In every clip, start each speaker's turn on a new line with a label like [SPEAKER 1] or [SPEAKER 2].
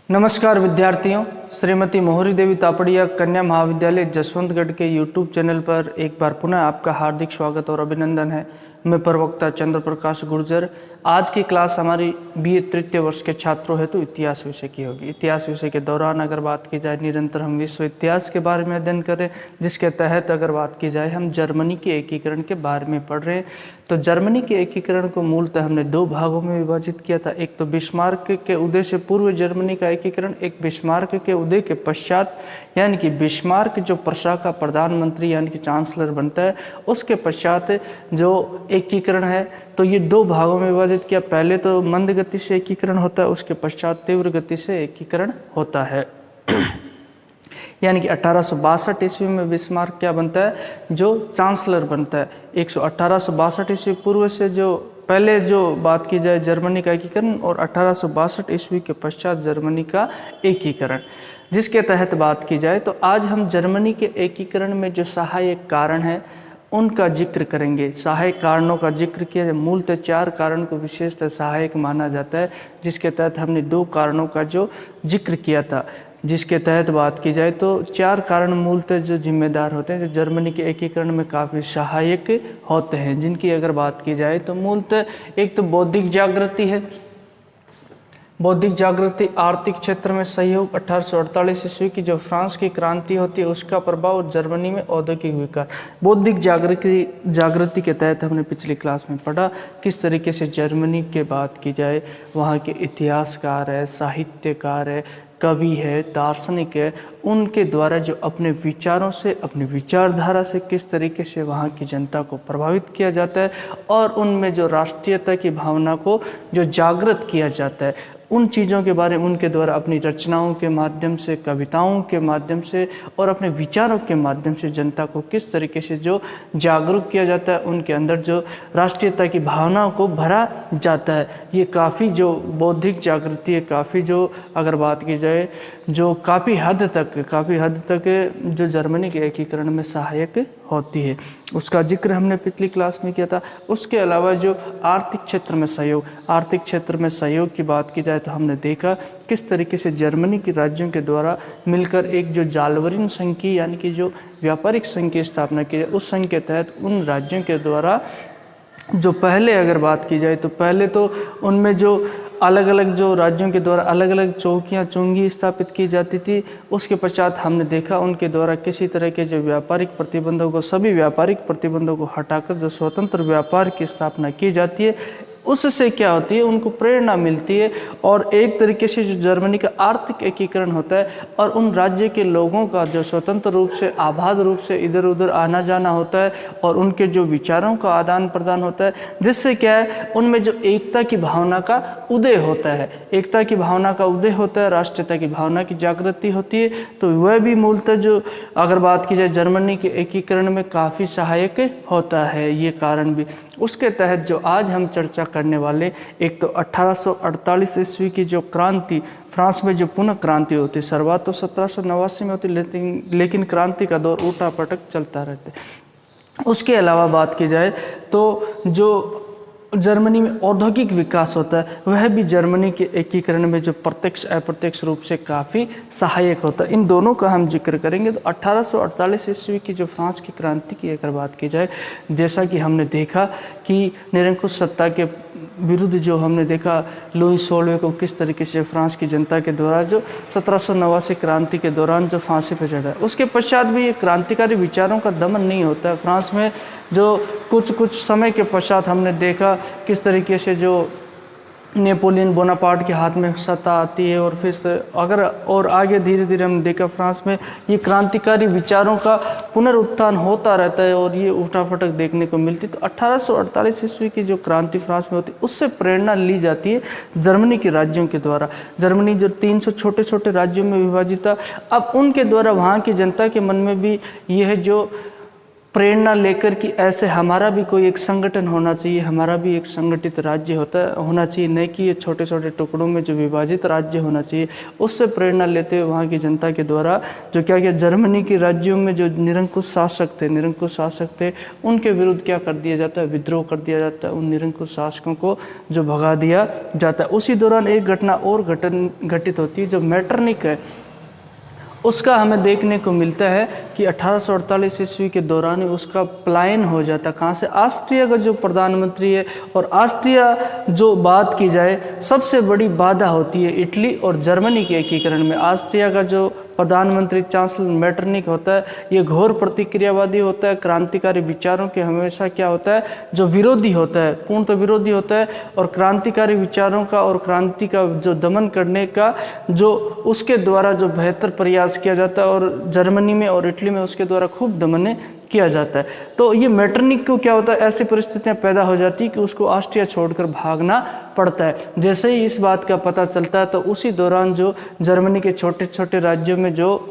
[SPEAKER 1] नमस्कार विद्यार्थियों, श्रीमती मोहरी देवी तापड़िया कन्या महाविद्यालय जसवंतगढ़ के यूट्यूब चैनल पर एक बार पुनः आपका हार्दिक स्वागत और अभिनंदन है। मैं प्रवक्ता चंद्र प्रकाश गुर्जर। आज की क्लास हमारी बीए तृतीय वर्ष के छात्रों हेतु इतिहास विषय की होगी। इतिहास विषय के दौरान अगर बात की जाए, निरंतर हम विश्व इतिहास के बारे में अध्ययन करें, जिसके तहत अगर बात की जाए हम जर्मनी के एकीकरण के बारे में पढ़ रहे हैं। तो जर्मनी के एकीकरण को मूलतः हमने दो भागों में विभाजित किया था। एक तो बिस्मार्क के उदय से पूर्व जर्मनी का एकीकरण, एक बिस्मार्क के उदय के पश्चात, यानी कि बिस्मार्क जो प्रशा का प्रधानमंत्री यानी कि चांसलर बनता है, उसके पश्चात जो एकीकरण है, तो ये दो भागों में विभाजित किया। पहले तो मंद गति से एकीकरण होता है, उसके पश्चात तीव्र गति से एकीकरण होता है। यानी कि 1862 ईस्वी में बिस्मार्क क्या बनता है, जो चांसलर बनता है। 1862 ईस्वी पूर्व से जो पहले जो बात की जाए जर्मनी का एकीकरण, और 1862 ईस्वी के पश्चात जर्मनी का एकीकरण, जिसके तहत बात की जाए तो आज हम जर्मनी के एकीकरण में जो सहायक कारण है उनका जिक्र करेंगे। सहायक कारणों का जिक्र किया जाए, मूलतः 4 कारण को विशेषतः सहायक माना जाता है, जिसके तहत हमने 2 कारणों का जो जिक्र किया था। जिसके तहत बात की जाए तो 4 कारण मूलतः जो जिम्मेदार होते हैं, जो जर्मनी के एकीकरण में काफ़ी सहायक होते हैं, जिनकी अगर बात की जाए तो मूलतः एक तो बौद्धिक जागृति है। बौद्धिक जागृति, आर्थिक क्षेत्र में सहयोग, 1848 ईस्वी की जो फ्रांस की क्रांति होती है उसका प्रभाव, और जर्मनी में औद्योगिक विकास। बौद्धिक जागृति के तहत हमने पिछली क्लास में पढ़ा किस तरीके से जर्मनी के बात की जाए, वहाँ के इतिहासकार है, साहित्यकार है, कवि है, दार्शनिक है, उनके द्वारा जो अपने विचारों से, अपनी विचारधारा से किस तरीके से वहाँ की जनता को प्रभावित किया जाता है, और उनमें जो राष्ट्रीयता की भावना को जो जागृत किया जाता है, उन चीज़ों के बारे में उनके द्वारा अपनी रचनाओं के माध्यम से, कविताओं के माध्यम से और अपने विचारों के माध्यम से जनता को किस तरीके से जो जागरूक किया जाता है, उनके अंदर जो राष्ट्रीयता की भावना को भरा जाता है। ये काफ़ी जो बौद्धिक जागृति है, काफ़ी जो अगर बात की जाए जो काफ़ी हद तक जो जर्मनी के एकीकरण में सहायक होती है, उसका जिक्र हमने पिछली क्लास में किया था। उसके अलावा जो आर्थिक क्षेत्र में सहयोग की बात की जाए तो हमने देखा किस तरीके से जर्मनी के राज्यों के द्वारा मिलकर एक जो जालवरीन संघ की, यानी कि जो व्यापारिक संघ की स्थापना की जाए, उस संघ के तहत उन राज्यों के द्वारा जो पहले अगर बात की जाए तो पहले तो उनमें जो अलग अलग जो राज्यों के द्वारा अलग अलग चुंगी स्थापित की जाती थी, उसके पश्चात हमने देखा उनके द्वारा किसी तरह के जो व्यापारिक प्रतिबंधों को, सभी व्यापारिक प्रतिबंधों को हटाकर जो स्वतंत्र व्यापार की स्थापना की जाती है, उससे क्या होती है, उनको प्रेरणा मिलती है, और एक तरीके से जो जर्मनी का आर्थिक एकीकरण होता है और उन राज्य के लोगों का जो स्वतंत्र रूप से, आबाद रूप से इधर उधर आना जाना होता है, और उनके जो विचारों का आदान प्रदान होता है, जिससे क्या है, उनमें जो एकता की भावना का उदय होता है, राष्ट्रीयता की भावना की जागृति होती है। तो वह भी मूलतः जो अगर बात की जाए जर्मनी के एकीकरण में काफ़ी सहायक होता है, ये कारण भी। उसके तहत जो आज हम चर्चा करने वाले, एक तो 1848 ईस्वी की जो क्रांति, फ्रांस में जो पुनः क्रांति होती, शुरुआत तो 1789 में होती, लेकिन क्रांति का दौर उल्टा पटक चलता रहता है। उसके अलावा बात की जाए तो जो जर्मनी में औद्योगिक विकास होता है, वह भी जर्मनी के एकीकरण में जो प्रत्यक्ष अप्रत्यक्ष रूप से काफ़ी सहायक होता है। इन दोनों का हम जिक्र करेंगे। तो 1848 ईस्वी की जो फ्रांस की क्रांति की अगर बात की जाए, जैसा कि हमने देखा कि निरंकुश सत्ता के विरुद्ध जो हमने देखा लुई 16वें को किस तरीके से फ्रांस की जनता के द्वारा जो 1789 क्रांति के दौरान जो फांसी पर चढ़ा, उसके पश्चात भी ये क्रांतिकारी विचारों का दमन नहीं होता है फ्रांस में। जो कुछ समय के पश्चात हमने देखा किस तरीके से जो नेपोलियन बोनापार्ट के हाथ में सत्ता आती है, और फिर अगर और आगे धीरे धीरे हमने देखा फ्रांस में ये क्रांतिकारी विचारों का पुनरुत्थान होता रहता है, और ये उठाफटक देखने को मिलती। तो 1848 ईस्वी की जो क्रांति फ्रांस में होती है, उससे प्रेरणा ली जाती है जर्मनी के राज्यों के द्वारा। जर्मनी जो 300 छोटे छोटे राज्यों में विभाजित था, अब उनके द्वारा वहाँ की जनता के मन में भी यह जो प्रेरणा लेकर कि ऐसे हमारा भी कोई एक संगठन होना चाहिए, हमारा भी एक संगठित राज्य होना चाहिए, नहीं कि ये छोटे छोटे टुकड़ों में जो विभाजित राज्य होना चाहिए। उससे प्रेरणा लेते हुए वहाँ की जनता के द्वारा जो क्या किया, जर्मनी के राज्यों में जो निरंकुश शासक थे उनके विरुद्ध क्या कर दिया जाता है, विद्रोह कर दिया जाता है, उन निरंकुश शासकों को जो भगा दिया जाता है। उसी दौरान एक घटना और घटित होती है जो मैटरनिक है, उसका हमें देखने को मिलता है कि 1848 ईस्वी के दौरान ही उसका पलायन हो जाता है। कहाँ से? ऑस्ट्रिया का जो प्रधानमंत्री है, और ऑस्ट्रिया जो बात की जाए सबसे बड़ी बाधा होती है इटली और जर्मनी के एकीकरण में। ऑस्ट्रिया का जो प्रधानमंत्री चांसलर मेटरनिक होता है, ये घोर प्रतिक्रियावादी होता है, क्रांतिकारी विचारों के हमेशा क्या होता है, जो विरोधी होता है, पूर्णतः विरोधी होता है, और क्रांतिकारी विचारों का और क्रांति का जो दमन करने का जो उसके द्वारा जो बेहतर प्रयास किया जाता है, और जर्मनी में और इटली में उसके द्वारा खूब दमन किया जाता है। तो ये मेटरनिक को क्या होता है, ऐसी परिस्थितियां पैदा हो जाती है कि उसको ऑस्ट्रिया छोड़कर भागना पड़ता है। जैसे ही इस बात का पता चलता है तो उसी दौरान जो जर्मनी के छोटे छोटे राज्यों में जो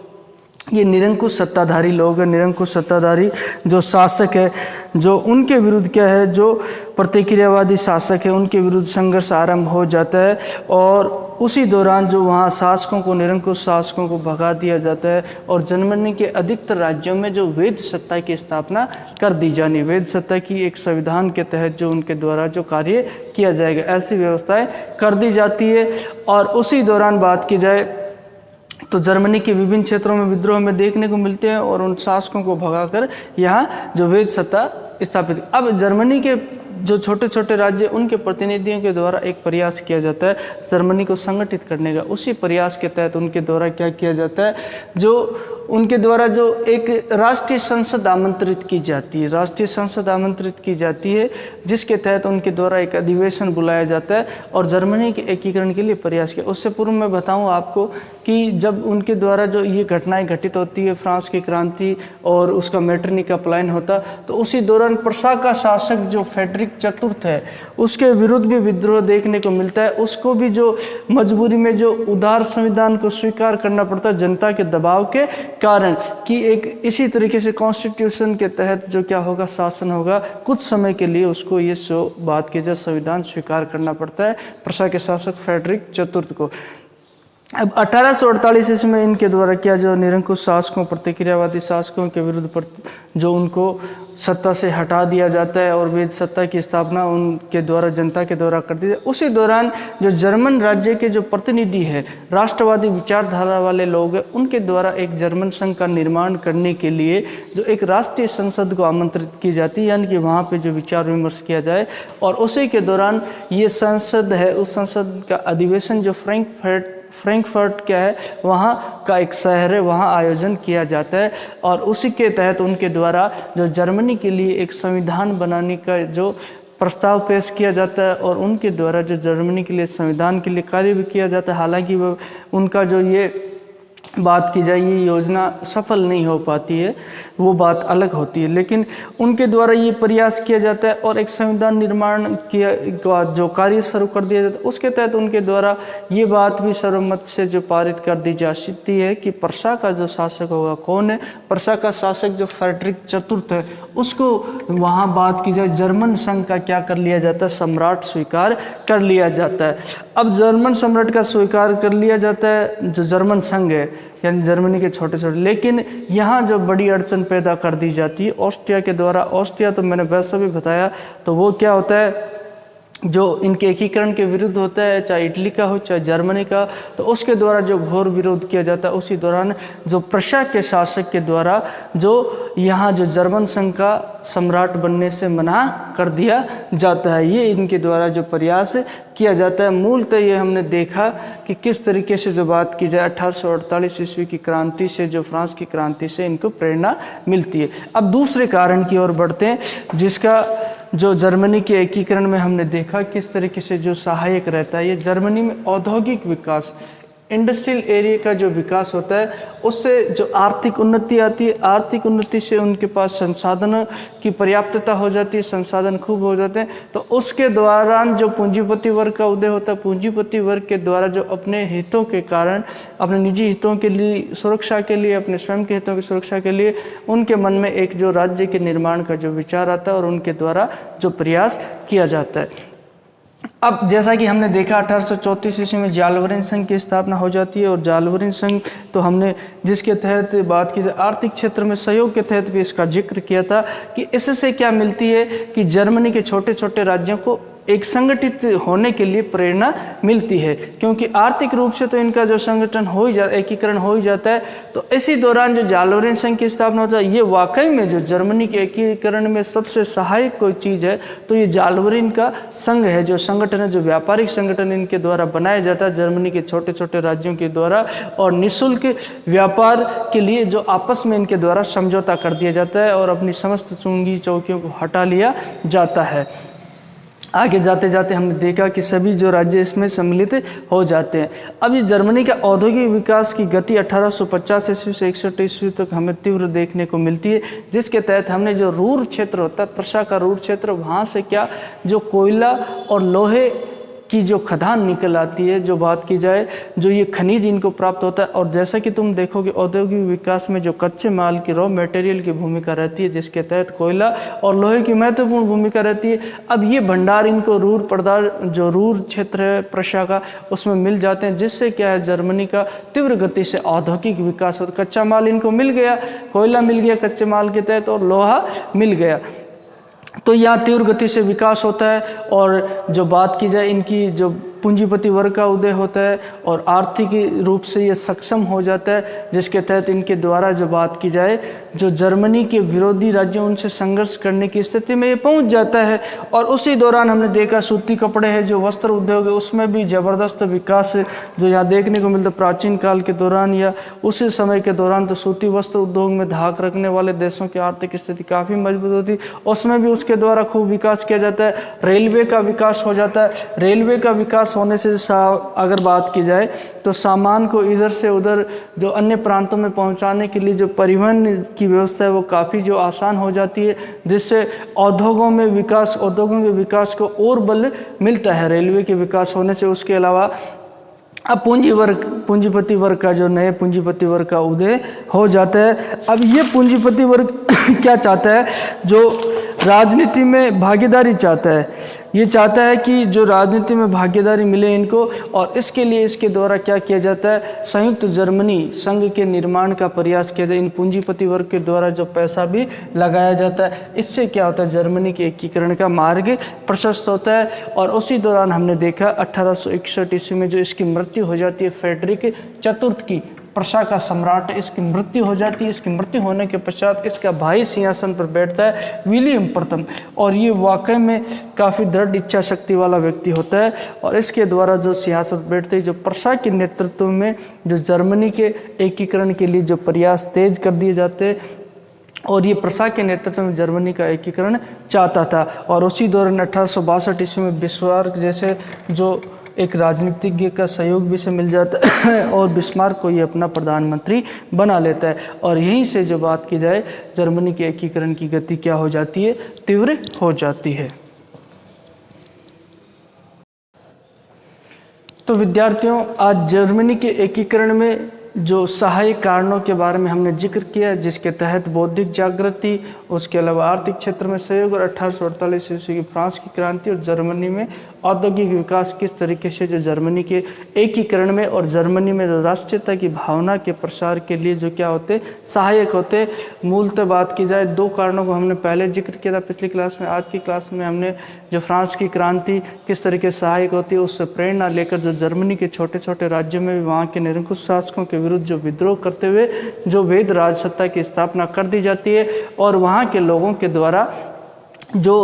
[SPEAKER 1] ये निरंकुश सत्ताधारी लोग हैं, निरंकुश सत्ताधारी जो शासक है, जो उनके विरुद्ध क्या है, जो प्रतिक्रियावादी शासक है, उनके विरुद्ध संघर्ष आरंभ हो जाता है। और उसी दौरान जो वहाँ शासकों को, निरंकुश शासकों को भगा दिया जाता है, और जर्मनी के अधिकतर राज्यों में जो वैध सत्ता की स्थापना कर दी जानी, वैध सत्ता की एक संविधान के तहत जो उनके द्वारा जो कार्य किया जाएगा, ऐसी व्यवस्थाएं कर दी जाती है। और उसी दौरान बात की जाए तो जर्मनी के विभिन्न क्षेत्रों में विद्रोह में देखने को मिलते हैं, और उन शासकों को भगाकर यहाँ जो वैध सत्ता स्थापित। अब जर्मनी के जो छोटे छोटे राज्य, उनके प्रतिनिधियों के द्वारा एक प्रयास किया जाता है जर्मनी को संगठित करने का। उसी प्रयास के तहत उनके द्वारा क्या किया जाता है, जो उनके द्वारा जो एक राष्ट्रीय संसद आमंत्रित की जाती है, राष्ट्रीय संसद आमंत्रित की जाती है, जिसके तहत उनके द्वारा एक अधिवेशन बुलाया जाता है और जर्मनी के एकीकरण के लिए प्रयास किया। उससे पूर्व मैं बताऊं आपको कि जब उनके द्वारा जो ये घटनाएं घटित होती है, फ्रांस की क्रांति और उसका मेटरनिक का पलायन होता, तो उसी दौरान प्रशा का शासक जो फ्रेडरिक चतुर्थ है, उसके विरुद्ध भी विद्रोह देखने को मिलता है। उसको भी जो मजबूरी में जो उदार संविधान को स्वीकार करना पड़ता है जनता के दबाव के कारण, कि एक इसी तरीके से कॉन्स्टिट्यूशन के तहत जो क्या होगा, शासन होगा, कुछ समय के लिए उसको ये बात की जाए संविधान स्वीकार करना पड़ता है प्रशा के शासक फ्रेडरिक चतुर्थ को। अब 1848 इसमें इनके द्वारा क्या, जो निरंकुश शासकों, प्रतिक्रियावादी शासकों के विरुद्ध जो उनको सत्ता से हटा दिया जाता है और वैध सत्ता की स्थापना उनके द्वारा, जनता के द्वारा कर दी जाती है। उसी दौरान जो जर्मन राज्य के जो प्रतिनिधि है, राष्ट्रवादी विचारधारा वाले लोग हैं, उनके द्वारा एक जर्मन संघ का निर्माण करने के लिए जो एक राष्ट्रीय संसद को आमंत्रित की जाती है, यानी कि वहाँ पे जो विचार विमर्श किया जाए। और उसी के दौरान ये संसद है, उस संसद का अधिवेशन जो फ्रैंकफर्ट क्या है, वहाँ का एक शहर है, वहाँ आयोजन किया जाता है। और उसी के तहत उनके द्वारा जो जर्मनी के लिए एक संविधान बनाने का जो प्रस्ताव पेश किया जाता है, और उनके द्वारा जो जर्मनी के लिए संविधान के लिए कार्य भी किया जाता है। हालांकि वो उनका जो ये बात की जाए, ये योजना सफल नहीं हो पाती है, वो बात अलग होती है, लेकिन उनके द्वारा ये प्रयास किया जाता है और एक संविधान निर्माण का जो कार्य शुरू कर दिया जाता है। उसके तहत उनके द्वारा ये बात भी सर्वमत से जो पारित कर दी जा सकती है कि प्रशा का जो शासक होगा कौन है, प्रशा का शासक जो फ्रेडरिक चतुर्थ है, उसको वहाँ बात की जाए जर्मन संघ का क्या कर लिया जाता है, सम्राट स्वीकार कर लिया जाता है। अब जर्मन सम्राट का स्वीकार कर लिया जाता है जो जर्मन संघ है, यानी जर्मनी के छोटे छोटे, लेकिन यहाँ जो बड़ी अड़चन पैदा कर दी जाती है ऑस्ट्रिया के द्वारा। ऑस्ट्रिया तो मैंने वैसे भी बताया, तो वो क्या होता है, जो इनके एकीकरण के विरुद्ध होता है, चाहे इटली का हो चाहे जर्मनी का, तो उसके द्वारा जो घोर विरोध किया जाता है। उसी दौरान जो प्रशा के शासक के द्वारा जो यहाँ जो जर्मन संघ का सम्राट बनने से मना कर दिया जाता है, ये इनके द्वारा जो प्रयास किया जाता है। मूलतः ये हमने देखा कि किस तरीके से जो बात की जाए 1848 ईस्वी की क्रांति से, जो फ्रांस की क्रांति से इनको प्रेरणा मिलती है। अब दूसरे कारण की ओर बढ़ते हैं, जिसका जो जर्मनी के एकीकरण में हमने देखा किस तरीके से जो सहायक रहता है। ये जर्मनी में औद्योगिक विकास, इंडस्ट्रियल एरिया का जो विकास होता है उससे जो आर्थिक उन्नति आती है, आर्थिक उन्नति से उनके पास संसाधनों की पर्याप्तता हो जाती है, संसाधन खूब हो जाते हैं, तो उसके दौरान जो पूंजीपति वर्ग का उदय होता है, पूंजीपति वर्ग के द्वारा जो अपने हितों के कारण, अपने निजी हितों के लिए सुरक्षा के लिए, अपने स्वयं के हितों की सुरक्षा के लिए उनके मन में एक जो राज्य के निर्माण का जो विचार आता है और उनके द्वारा जो प्रयास किया जाता है। अब जैसा कि हमने देखा 1834 ईस्वी में जालवरीन संघ की स्थापना हो जाती है और जालवरीन संघ तो हमने जिसके तहत बात की जाए आर्थिक क्षेत्र में सहयोग के तहत भी इसका जिक्र किया था कि इससे क्या मिलती है कि जर्मनी के छोटे छोटे राज्यों को एक संगठित होने के लिए प्रेरणा मिलती है, क्योंकि आर्थिक रूप से तो इनका जो संगठन हो ही एकीकरण हो ही जाता है। तो इसी दौरान जो जालवरीन संघ की स्थापना होता है, ये वाकई में जो जर्मनी के एकीकरण में सबसे सहायक कोई चीज़ है तो ये जालवरीन का संघ है, जो संगठन है, जो व्यापारिक संगठन इनके द्वारा बनाया जाता है जर्मनी के छोटे छोटे राज्यों के द्वारा, और निःशुल्क व्यापार के लिए जो आपस में इनके द्वारा समझौता कर दिया जाता है और अपनी समस्त चुंगी चौकियों को हटा लिया जाता है। आगे जाते जाते हमने देखा कि सभी जो राज्य इसमें सम्मिलित हो जाते हैं। अब ये जर्मनी का औद्योगिक विकास की गति 1850 ईस्वी से 61 ईस्वी तक हमें तीव्र देखने को मिलती है, जिसके तहत हमने जो रूर क्षेत्र होता है, प्रशा का रूर क्षेत्र, वहाँ से क्या जो कोयला और लोहे की जो खदान निकल आती है, जो बात की जाए जो ये खनिज इनको प्राप्त होता है, और जैसा कि तुम देखोगे औद्योगिक विकास में जो कच्चे माल की रॉ मटेरियल की भूमिका रहती है, जिसके तहत कोयला और लोहे की महत्वपूर्ण भूमिका रहती है। अब ये भंडार इनको रूर पदार्थ जो रूर क्षेत्र है प्रशा का उसमें मिल जाते हैं, जिससे क्या है जर्मनी का तीव्र गति से औद्योगिक विकास होता। कच्चा माल इनको मिल गया, कोयला मिल गया कच्चे माल के तहत और लोहा मिल गया, तो यहाँ तीव्र गति से विकास होता है। और जो बात की जाए इनकी जो पूंजीपति वर्ग का उदय होता है और आर्थिक रूप से ये सक्षम हो जाता है, जिसके तहत इनके द्वारा जो बात की जाए जो जर्मनी के विरोधी राज्यों उनसे संघर्ष करने की स्थिति में ये पहुंच जाता है। और उसी दौरान हमने देखा सूती कपड़े है, जो वस्त्र उद्योग है, उसमें भी ज़बरदस्त विकास जो यहाँ देखने को मिलता है प्राचीन काल के दौरान या उसी समय के दौरान। तो सूती वस्त्र उद्योग में धाक रखने वाले देशों की आर्थिक स्थिति काफ़ी मजबूत होती, उसमें भी उसके द्वारा खूब विकास किया जाता है। रेलवे का विकास हो जाता है। रेलवे का विकास होने से अगर बात की जाए तो सामान को इधर से उधर जो अन्य प्रांतों में पहुंचाने के लिए जो परिवहन की व्यवस्था है वो काफ़ी जो आसान हो जाती है, जिससे उद्योगों के विकास को और बल मिलता है रेलवे के विकास होने से। उसके अलावा अब पूंजीपति वर्ग का जो नए पूंजीपति वर्ग का उदय हो जाता है। अब ये पूंजीपति वर्ग क्या चाहता है, जो राजनीति में भागीदारी चाहता है, ये चाहता है कि जो राजनीति में भागीदारी मिले इनको, और इसके लिए इसके द्वारा क्या किया जाता है, संयुक्त जर्मनी संघ के निर्माण का प्रयास किया जाए। इन पूंजीपति वर्ग के द्वारा जो पैसा भी लगाया जाता है, इससे क्या होता है जर्मनी के एकीकरण का मार्ग प्रशस्त होता है। और उसी दौरान हमने देखा 1861 ईस्वी में जो इसकी मृत्यु हो जाती है फ्रेडरिक चतुर्थ की, प्रशा का सम्राट, इसकी मृत्यु हो जाती है। इसकी मृत्यु होने के पश्चात इसका भाई सिंहासन पर बैठता है, विलियम प्रथम, और ये वाकई में काफ़ी दृढ़ इच्छा शक्ति वाला व्यक्ति होता है। और इसके द्वारा जो सिंहासन पर बैठते हैं, जो प्रशा के नेतृत्व में जो जर्मनी के एकीकरण के लिए जो प्रयास तेज कर दिए जाते हैं, और ये प्रशा के नेतृत्व में जर्मनी का एकीकरण चाहता था। और उसी दौरान 1862 ईस्वी में बिस्मार्क जैसे जो एक राजनीतिज्ञ का सहयोग भी से मिल जाता है और बिस्मार्क को ये अपना प्रधानमंत्री बना लेता है। और यहीं से जो बात की जाए जर्मनी के एकीकरण की गति क्या हो जाती है, तीव्र हो जाती है। तो विद्यार्थियों, आज जर्मनी के एकीकरण में जो सहायक कारणों के बारे में हमने जिक्र किया, जिसके तहत बौद्धिक जागृति, उसके अलावा आर्थिक क्षेत्र में सहयोग और 1848 ईस्वी की फ्रांस की क्रांति और जर्मनी में औद्योगिक विकास किस तरीके से जो जर्मनी के एकीकरण में और जर्मनी में जो राष्ट्रीयता की भावना के प्रसार के लिए जो क्या होते सहायक होते। मूलतः बात की जाए दो कारणों को हमने पहले जिक्र किया था पिछली क्लास में। आज की क्लास में हमने जो फ्रांस की क्रांति किस तरीके से सहायक होती है उससे प्रेरणा लेकर जो जर्मनी के छोटे छोटे राज्यों में भी वहाँ के निरंकुश शासकों के विरुद्ध जो विद्रोह करते हुए जो वैध राजसत्ता की स्थापना कर दी जाती है और वहाँ के लोगों के द्वारा जो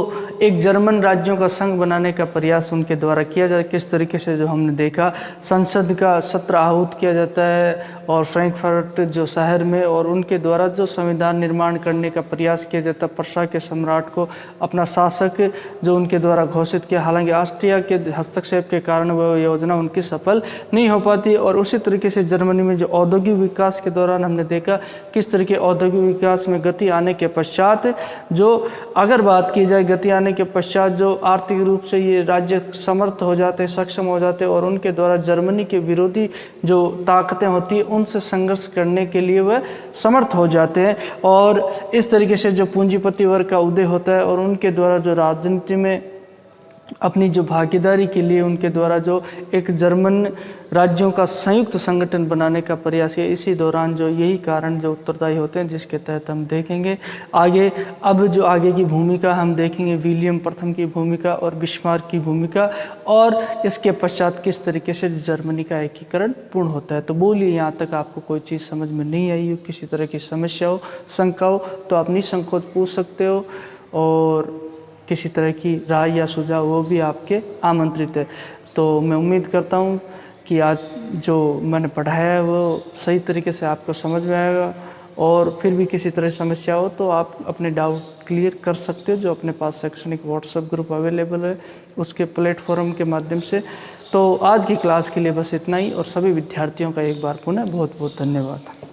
[SPEAKER 1] एक जर्मन राज्यों का संघ बनाने का प्रयास उनके द्वारा किया जाए, किस तरीके से जो हमने देखा संसद का सत्र आहूत किया जाता है और फ्रैंकफर्ट जो शहर में, और उनके द्वारा जो संविधान निर्माण करने का प्रयास किया जाता है, प्रशा के सम्राट को अपना शासक जो उनके द्वारा घोषित किया। हालांकि ऑस्ट्रिया के हस्तक्षेप के कारण वह योजना उनकी सफल नहीं हो पाती। और उसी तरीके से जर्मनी में जो औद्योगिक विकास के दौरान हमने देखा किस तरीके औद्योगिक विकास में गति आने के पश्चात, जो अगर बात की जाए गति आने के पश्चात जो आर्थिक रूप से ये राज्य समर्थ हो जाते, सक्षम हो जाते और उनके द्वारा जर्मनी के विरोधी जो ताकतें होती हैं उनसे संघर्ष करने के लिए वह समर्थ हो जाते हैं। और इस तरीके से जो पूंजीपति वर्ग का उदय होता है और उनके द्वारा जो राजनीति में अपनी जो भागीदारी के लिए उनके द्वारा जो एक जर्मन राज्यों का संयुक्त संगठन बनाने का प्रयास है, इसी दौरान जो यही कारण जो उत्तरदायी होते हैं, जिसके तहत हम देखेंगे आगे। अब जो आगे की भूमिका हम देखेंगे विलियम प्रथम की भूमिका और बिस्मार्क की भूमिका, और इसके पश्चात किस तरीके से जर्मनी का एकीकरण पूर्ण होता है। तो बोलिए यहाँ तक आपको कोई चीज़ समझ में नहीं आई हो, किसी तरह की समस्या हो, शंका हो, तो आप निसंकोच पूछ सकते हो, और किसी तरह की राय या सुझाव वो भी आपके आमंत्रित है। तो मैं उम्मीद करता हूँ कि आज जो मैंने पढ़ाया है वो सही तरीके से आपको समझ में आएगा, और फिर भी किसी तरह की समस्या हो तो आप अपने डाउट क्लियर कर सकते हो, जो अपने पास शैक्षणिक व्हाट्सएप ग्रुप अवेलेबल है उसके प्लेटफॉर्म के माध्यम से। तो आज की क्लास के लिए बस इतना ही, और सभी विद्यार्थियों का एक बार पुनः बहुत बहुत धन्यवाद।